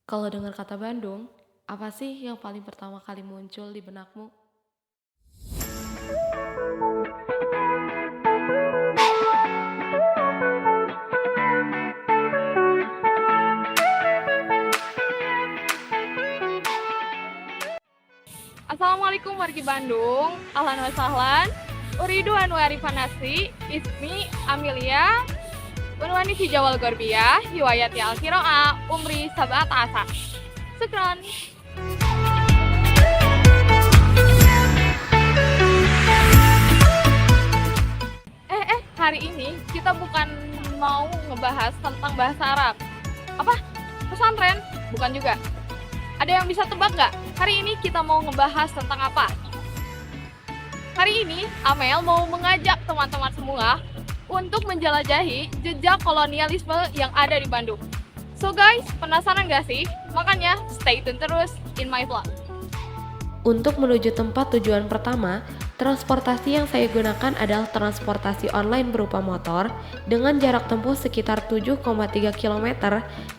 Kalau dengar kata Bandung, apa sih yang paling pertama kali muncul di benakmu? Assalamualaikum wargi Bandung, ahlan wa sahlan. Uridu an warifanasi, ismi Amelia, unwani fi Jawal Gorbia, hiwayati al-kiro'a, umri sabat asa. Syukran. Hari ini kita bukan mau ngebahas tentang bahasa Arab. Apa? Pesantren? Bukan juga. Ada yang bisa tebak nggak? Hari ini kita mau ngebahas tentang apa? Hari ini Amel mau mengajak teman-teman semua untuk menjelajahi jejak kolonialisme yang ada di Bandung. So guys, penasaran nggak sih? Makanya stay tune terus in my vlog. Untuk menuju tempat tujuan pertama, transportasi yang saya gunakan adalah transportasi online berupa motor dengan jarak tempuh sekitar 7,3 km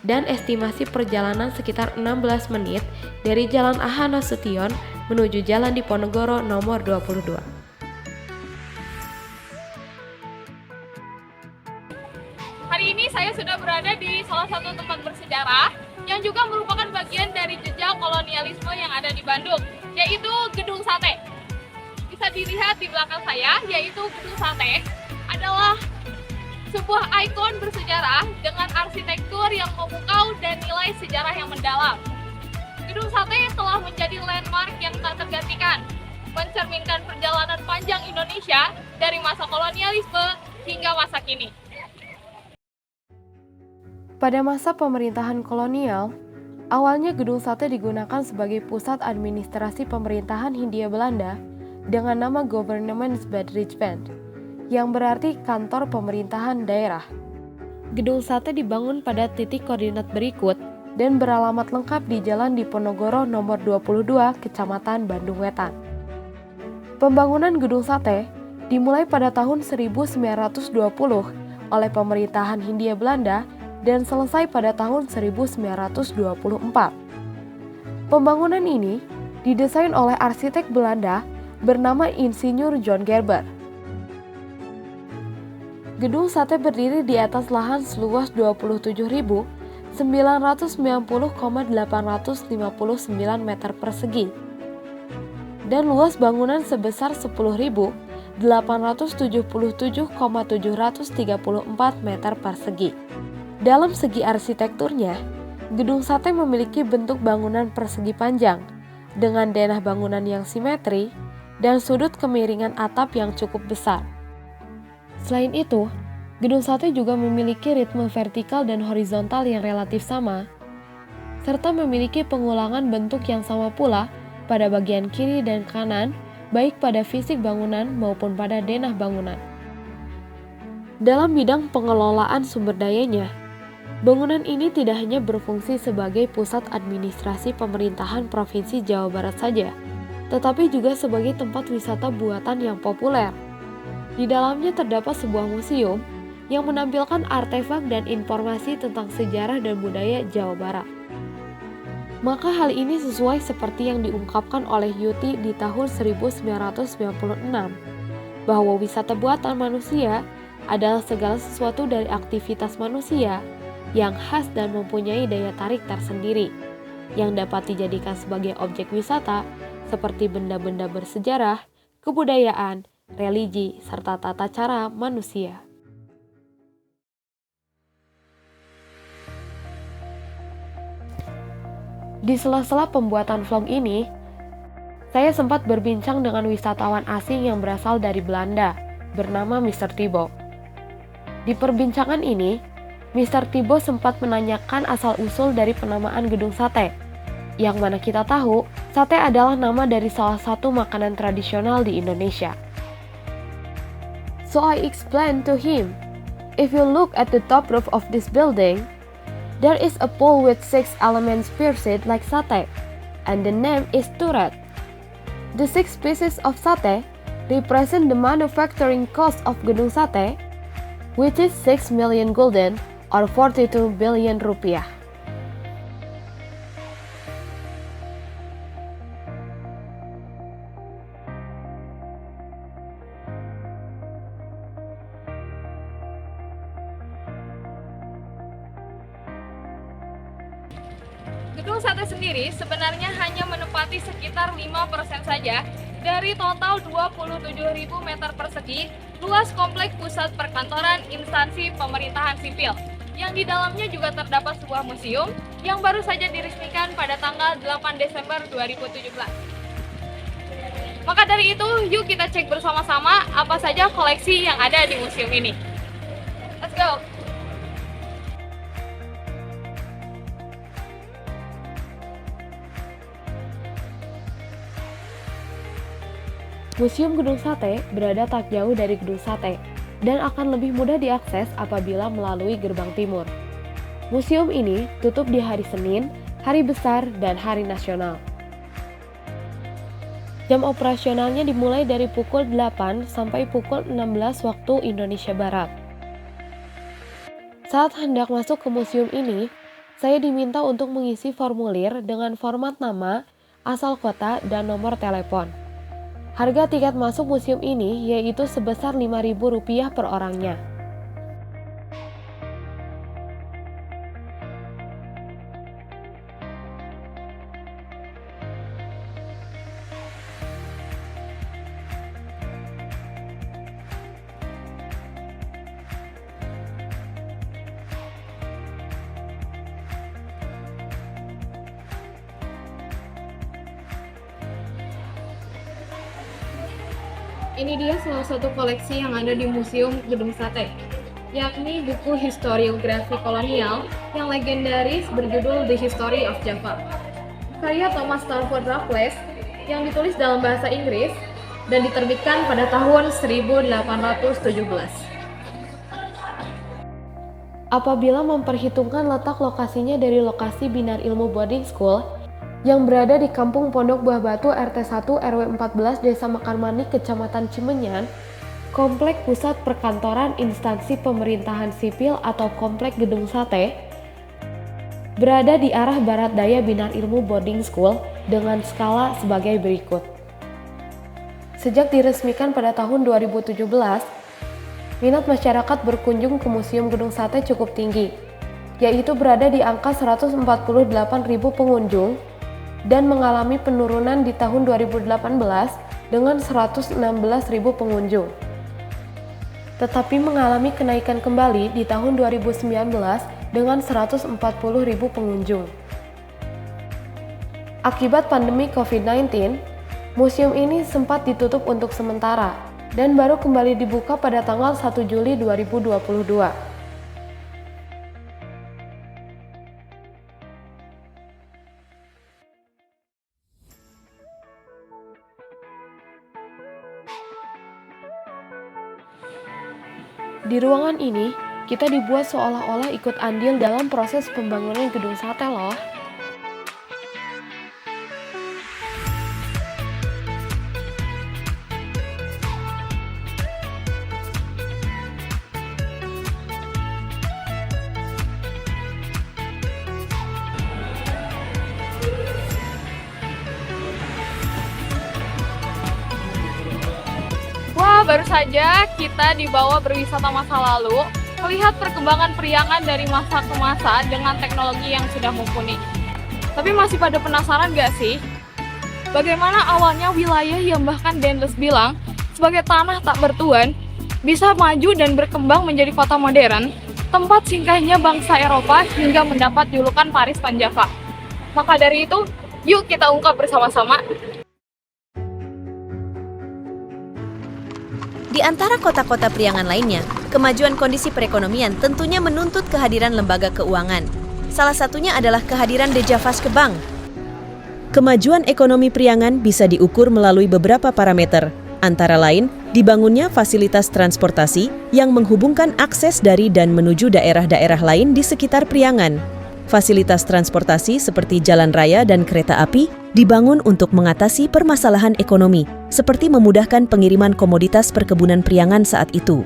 dan estimasi perjalanan sekitar 16 menit dari Jalan AH Nasution menuju Jalan Diponegoro nomor 22. Hari ini saya sudah berada di salah satu tempat bersejarah yang juga merupakan bagian dari jejak kolonialisme yang ada di Bandung, yaitu Gedung Sate. Bisa dilihat di belakang saya, yaitu Gedung Sate adalah sebuah ikon bersejarah dengan arsitektur yang memukau dan nilai sejarah yang mendalam. Gedung Sate telah menjadi landmark yang tak tergantikan, mencerminkan perjalanan panjang Indonesia dari masa kolonialisme hingga masa kini. Pada masa pemerintahan kolonial, awalnya Gedung Sate digunakan sebagai pusat administrasi pemerintahan Hindia Belanda dengan nama Gouvernementsbedrijven, yang berarti kantor pemerintahan daerah. Gedung Sate dibangun pada titik koordinat berikut dan beralamat lengkap di Jalan Diponegoro nomor 22, Kecamatan Bandung Wetan. Pembangunan Gedung Sate dimulai pada tahun 1920 oleh pemerintahan Hindia Belanda dan selesai pada tahun 1924. Pembangunan ini didesain oleh arsitek Belanda bernama Insinyur John Gerber. Gedung Sate berdiri di atas lahan seluas 27.990,859 meter persegi dan luas bangunan sebesar 10.877,734 meter persegi. Dalam segi arsitekturnya, Gedung Sate memiliki bentuk bangunan persegi panjang dengan denah bangunan yang simetri dan sudut kemiringan atap yang cukup besar. Selain itu, Gedung Sate juga memiliki ritme vertikal dan horizontal yang relatif sama, serta memiliki pengulangan bentuk yang sama pula pada bagian kiri dan kanan, baik pada fisik bangunan maupun pada denah bangunan. Dalam bidang pengelolaan sumber dayanya, bangunan ini tidak hanya berfungsi sebagai pusat administrasi pemerintahan Provinsi Jawa Barat saja, tetapi juga sebagai tempat wisata buatan yang populer. Di dalamnya terdapat sebuah museum yang menampilkan artefak dan informasi tentang sejarah dan budaya Jawa Barat. Maka hal ini sesuai seperti yang diungkapkan oleh Yuti di tahun 1996, bahwa wisata buatan manusia adalah segala sesuatu dari aktivitas manusia yang khas dan mempunyai daya tarik tersendiri, yang dapat dijadikan sebagai objek wisata seperti benda-benda bersejarah, kebudayaan, religi, serta tata cara manusia. Di sela-sela pembuatan vlog ini, saya sempat berbincang dengan wisatawan asing yang berasal dari Belanda, bernama Mr. Thibaut. Di perbincangan ini, Mr. Thibaut sempat menanyakan asal-usul dari penamaan Gedung Sate, yang mana kita tahu, sate adalah nama dari salah satu makanan tradisional di Indonesia. So I explained to him, if you look at the top roof of this building, there is a pole with 6 elements pierced like sate, and the name is turret. The 6 pieces of sate represent the manufacturing cost of Gedung Sate, which is 6 million gulden or 42 billion rupiah. Gedung Sate sendiri sebenarnya hanya menempati sekitar 5% saja dari total 27.000 meter persegi luas kompleks pusat perkantoran instansi pemerintahan sipil, yang di dalamnya juga terdapat sebuah museum yang baru saja diresmikan pada tanggal 8 Desember 2017. Maka dari itu, yuk kita cek bersama-sama apa saja koleksi yang ada di museum ini. Let's go! Museum Gedung Sate berada tak jauh dari Gedung Sate dan akan lebih mudah diakses apabila melalui gerbang timur. Museum ini tutup di hari Senin, Hari Besar, dan Hari Nasional. Jam operasionalnya dimulai dari pukul 8 sampai pukul 16 waktu Indonesia Barat. Saat hendak masuk ke museum ini, saya diminta untuk mengisi formulir dengan format nama, asal kota, dan nomor telepon. Harga tiket masuk museum ini yaitu sebesar Rp5.000 per orangnya. Ini dia salah satu koleksi yang ada di Museum Gedung Sate, yakni buku historiografi kolonial yang legendaris berjudul The History of Java, karya Thomas Stamford Raffles yang ditulis dalam bahasa Inggris dan diterbitkan pada tahun 1817. Apabila memperhitungkan letak lokasinya dari lokasi Binar Ilmu Boarding School yang berada di Kampung Pondok Buah Batu RT 1 RW 14 Desa Mekarmanik Kecamatan Cimenyan, Komplek Pusat Perkantoran Instansi Pemerintahan Sipil atau Komplek Gedung Sate berada di arah barat daya Binar Ilmu Boarding School dengan skala sebagai berikut. Sejak diresmikan pada tahun 2017, minat masyarakat berkunjung ke Museum Gedung Sate cukup tinggi, yaitu berada di angka 148.000 pengunjung dan mengalami penurunan di tahun 2018 dengan 116.000 pengunjung. Tetapi mengalami kenaikan kembali di tahun 2019 dengan 140.000 pengunjung. Akibat pandemi COVID-19, museum ini sempat ditutup untuk sementara dan baru kembali dibuka pada tanggal 1 Juli 2022. Di ruangan ini, kita dibuat seolah-olah ikut andil dalam proses pembangunan Gedung Sate loh. Wah, baru saja kita dibawa berwisata masa lalu, melihat perkembangan periangan dari masa ke masa dengan teknologi yang sudah mumpuni. Tapi masih pada penasaran gak sih? Bagaimana awalnya wilayah yang bahkan Dendles bilang sebagai tanah tak bertuan, bisa maju dan berkembang menjadi kota modern, tempat singgahnya bangsa Eropa hingga mendapat julukan Paris Panjava. Maka dari itu, yuk kita ungkap bersama-sama. Di antara kota-kota priangan lainnya, kemajuan kondisi perekonomian tentunya menuntut kehadiran lembaga keuangan. Salah satunya adalah kehadiran The Javasche Bank. Kemajuan ekonomi priangan bisa diukur melalui beberapa parameter, antara lain dibangunnya fasilitas transportasi yang menghubungkan akses dari dan menuju daerah-daerah lain di sekitar priangan. Fasilitas transportasi seperti jalan raya dan kereta api dibangun untuk mengatasi permasalahan ekonomi, seperti memudahkan pengiriman komoditas perkebunan priangan saat itu.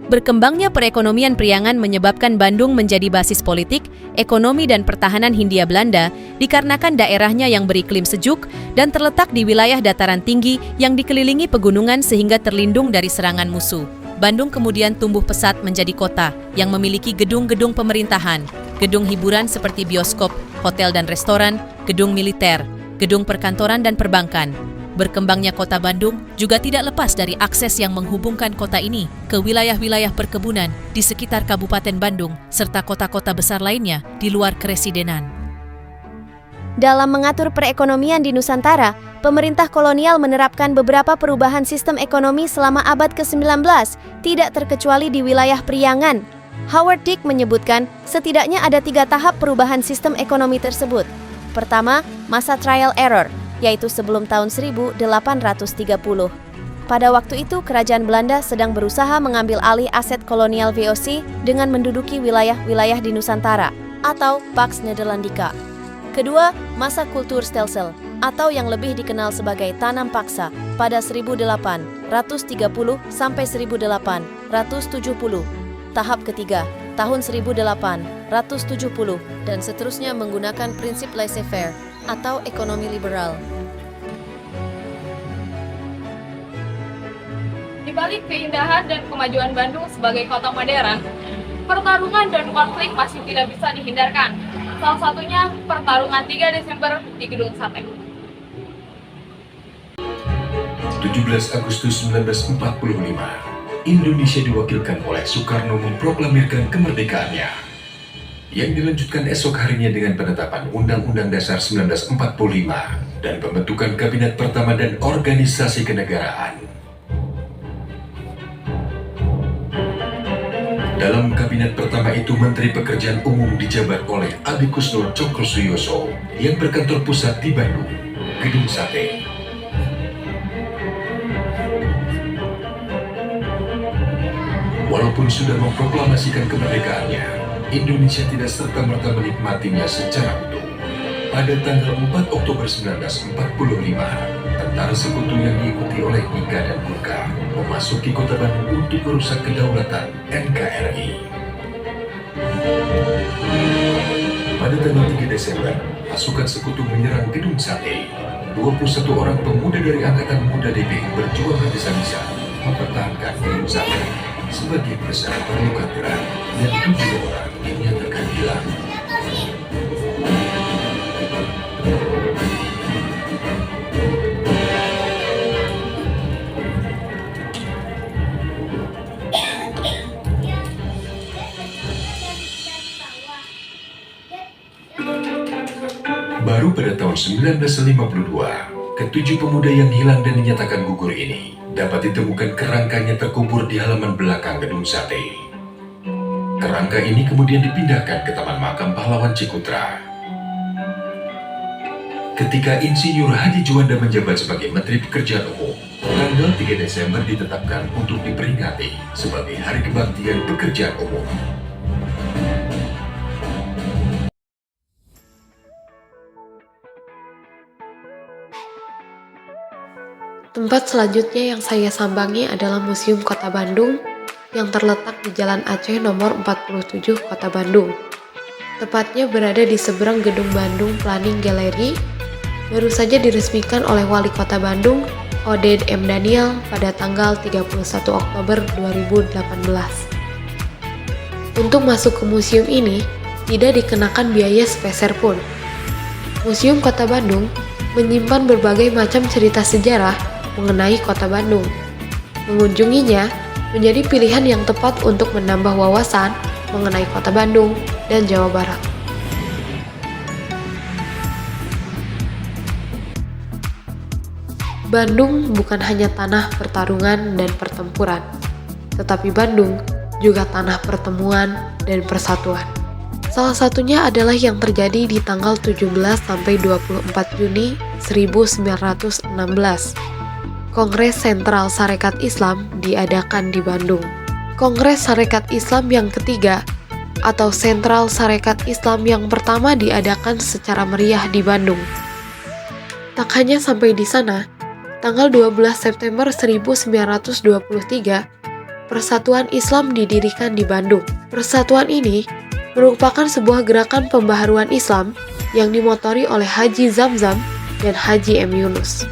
Berkembangnya perekonomian priangan menyebabkan Bandung menjadi basis politik, ekonomi dan pertahanan Hindia Belanda dikarenakan daerahnya yang beriklim sejuk dan terletak di wilayah dataran tinggi yang dikelilingi pegunungan sehingga terlindung dari serangan musuh. Bandung kemudian tumbuh pesat menjadi kota yang memiliki gedung-gedung pemerintahan, gedung hiburan seperti bioskop, hotel dan restoran, gedung militer, gedung perkantoran dan perbankan. Berkembangnya kota Bandung juga tidak lepas dari akses yang menghubungkan kota ini ke wilayah-wilayah perkebunan di sekitar Kabupaten Bandung serta kota-kota besar lainnya di luar keresidenan. Dalam mengatur perekonomian di Nusantara, pemerintah kolonial menerapkan beberapa perubahan sistem ekonomi selama abad ke-19, tidak terkecuali di wilayah Priangan. Howard Dick menyebutkan setidaknya ada 3 tahap perubahan sistem ekonomi tersebut. Pertama, masa trial error, yaitu sebelum tahun 1830. Pada waktu itu, kerajaan Belanda sedang berusaha mengambil alih aset kolonial VOC dengan menduduki wilayah-wilayah di Nusantara, atau Pax Nederlandica. Kedua, masa kulturstelsel, atau yang lebih dikenal sebagai tanam paksa, pada 1830 sampai 1870. Tahap ketiga, tahun 1870, dan seterusnya menggunakan prinsip laissez-faire, atau ekonomi liberal. Di balik keindahan dan kemajuan Bandung sebagai kota modern, pertarungan dan konflik masih tidak bisa dihindarkan. Salah satunya pertarungan 3 Desember di Gedung Sate. 17 Agustus 1945, Indonesia diwakilkan oleh Soekarno memproklamirkan kemerdekaannya, yang dilanjutkan esok harinya dengan penetapan Undang-Undang Dasar 1945 dan pembentukan Kabinet Pertama dan Organisasi Kenegaraan. Dalam kabinet pertama itu, Menteri Pekerjaan Umum dijabat oleh Amikus Nur Cokrosuyoso yang berkantor pusat di Bandung, Gedung Sate. Walaupun sudah memproklamasikan kemerdekaannya, Indonesia tidak serta-merta menikmatinya secara utuh. Pada tanggal 4 Oktober 1945, tentara sekutu yang diikuti oleh IKA dan GURKA memasuki kota Bandung untuk merusak kedaulatan NKRI. Pada tanggal 3 Desember, pasukan sekutu menyerang Gedung Sate. 21 orang pemuda dari Angkatan Muda DPI berjuang habis-habisan mempertahankan Gedung Sate. Sebagian besar terluka berat dan 7 orang dinyatakan hilang. Baru pada tahun 1952, ke-7 pemuda yang hilang dan dinyatakan gugur ini dapat ditemukan kerangkanya terkubur di halaman belakang Gedung Sate. Kerangka ini kemudian dipindahkan ke Taman Makam Pahlawan Cikutra. Ketika Insinyur Hadi Juanda menjabat sebagai Menteri Pekerjaan Umum, tanggal 3 Desember ditetapkan untuk diperingati sebagai Hari Kebaktian Pekerjaan Umum. Tempat selanjutnya yang saya sambangi adalah Museum Kota Bandung yang terletak di Jalan Aceh nomor 47 Kota Bandung. Tepatnya berada di seberang Gedung Bandung Planning Gallery, baru saja diresmikan oleh Wali Kota Bandung, Oded M. Daniel pada tanggal 31 Oktober 2018. Untuk masuk ke museum ini, tidak dikenakan biaya sepeser pun. Museum Kota Bandung menyimpan berbagai macam cerita sejarah mengenai Kota Bandung. Mengunjunginya menjadi pilihan yang tepat untuk menambah wawasan mengenai Kota Bandung dan Jawa Barat. Bandung bukan hanya tanah pertarungan dan pertempuran, tetapi Bandung juga tanah pertemuan dan persatuan. Salah satunya adalah yang terjadi di tanggal 17 sampai 24 Juni 1916. Kongres Sentral Sarekat Islam diadakan di Bandung. Kongres Sarekat Islam yang ketiga atau Sentral Sarekat Islam yang pertama diadakan secara meriah di Bandung. Tak hanya sampai di sana, tanggal 12 September 1923, Persatuan Islam didirikan di Bandung. Persatuan ini merupakan sebuah gerakan pembaharuan Islam yang dimotori oleh Haji Zamzam dan Haji M. Yunus.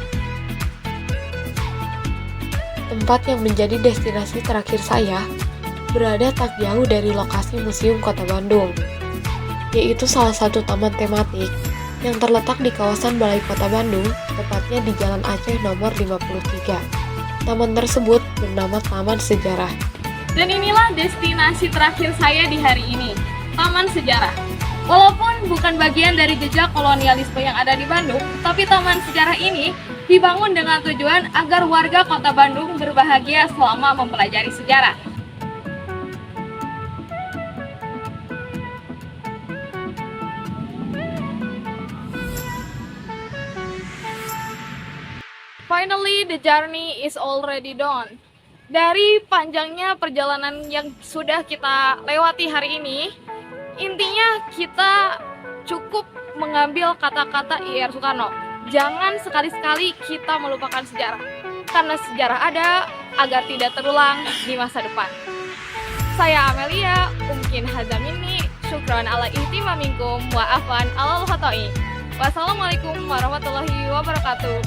tempat yang menjadi destinasi terakhir saya berada tak jauh dari lokasi Museum Kota Bandung, yaitu salah satu taman tematik yang terletak di kawasan Balai Kota Bandung, tepatnya di Jalan Aceh nomor 53. Taman tersebut bernama Taman Sejarah. Dan inilah destinasi terakhir saya di hari ini, Taman Sejarah. Walaupun bukan bagian dari jejak kolonialisme yang ada di Bandung, tapi Taman Sejarah ini dibangun dengan tujuan agar warga Kota Bandung berbahagia selama mempelajari sejarah. Finally, the journey is already done. Dari panjangnya perjalanan yang sudah kita lewati hari ini, intinya kita cukup mengambil kata-kata I.R. Soekarno. Jangan sekali-sekali kita melupakan sejarah, karena sejarah ada agar tidak terulang di masa depan. Saya Amelia, mungkin hazamini, syukran ala ihtimamikum wa afwan alal khata'i. Wassalamualaikum warahmatullahi wabarakatuh.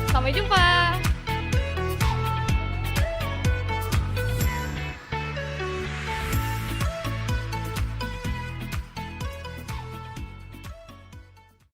Sampai jumpa.